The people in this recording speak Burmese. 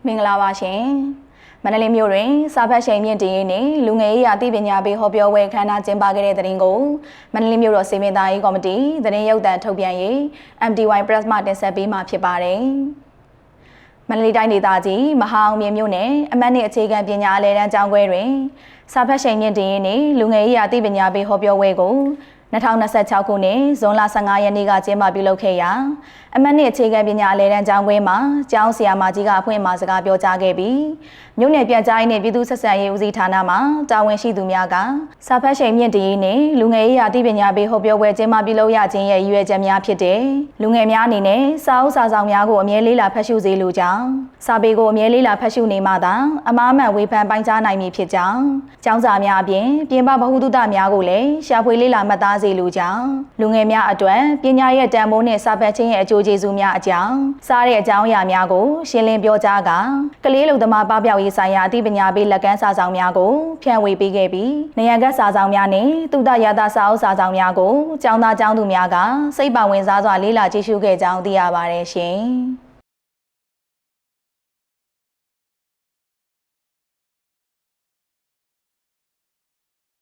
မင်္ဂလာပါရှင်မန္တလေးမြို့တွင်စာဖတ်ရှင်မြင့်တည်ရေးနှင့်လူငယ်ရေးရာသိပညာပေးဟောပြောပွဲခမ်းနားကျင်းပခဲ့တဲ့တဲ့တင်ကိုမန္တလေးမြို့တော်စေမင်းသားရေးကော်မတီသတင်းရုပ်သံထုတ်ပြန်ရေး MDY Press မှတင်ဆက်ပေးမှာဖြစ်ပါတယ်မန္တလေးတိုင်းဒေသကြီးမဟာအောင်မြင်မြို့နယ်အမှတ်နှစ်အခြေခံပညာအလယ်တန်းကျောင်းခွဲတွင်စာဖတ်ရှင်မြင့်တည်ရေးနှင့်လူငယ်ရေးရာသိပညာပေးဟောပြောပွဲကို2026ခုနှစ်ဇွန်လ15ရက်နေ့ကကျင်းပပြုလုပ်ခဲ့ရာအမှတ်နှစ်အခြေခံပညာအလယ်တန်းကျောင်းခွဲမှာကျောင်းဆရာမကြီးကအဖွင့်အမှာစကားပြောကြားခဲ့ပြီးမြို့နယ်ပြန်ကြားရေးနှင့်ပြည်သူ့ဆက်ဆံရေးဦးစီးဌာနမှတာဝန်ရှိသူများကစာဖတ်ရှင်မြင့်တည်ရေးနှင့်လူငယ်ရေးရာသိပညာပေးဟောပြောပွဲကျင်းပပြုလုပ်ရခြင်းရဲ့ရည်ရွယ်ချက်များဖြစ်တဲ့လူငယ်များအနေနဲ့စာအုပ်စာဆောင်များကိုအမြဲလေးလာဖတ်ရှုစေလိုကြောင်းစာပေကိုအမြဲလေးလာဖတ်ရှုနေမှသာအမှားမှန်ဝေဖန်ပိုင်းခြားနိုင်မည်ဖြစ်ကြောင်းကျောင်းစာများအပြင်ပြင်ပဗဟုသုတများကိုလည်းရှာဖွေလေးလာမှတ်သားစေလိုကြောင်းလူငယ်များအတွက်ပညာရဲ့တန်ဖိုးနဲ့စာဖတ်ခြင်းရဲ့အကျိုးကျေးဇူးများအကြောင်းစားတဲ့အကြောင်းအရာများကိုရှင်းလင်းပြောကြားကာကလေးလူသမားပပျောက်ရေးဆိုင်ရာအသိပညာပေးလက်ကမ်းစာဆောင်များကိုဖြန့်ဝေပေးခဲ့ပြီးနေရာကစာဆောင်များနဲ့သုတရတာစာအုပ်စာဆောင်များကိုကျောင်းသားကျောင်းသူများကစိတ်ပါဝင်စားစွာလေ့လာကြည့်ရှုခဲ့ကြောင်းသိရပါတယ်ရှင်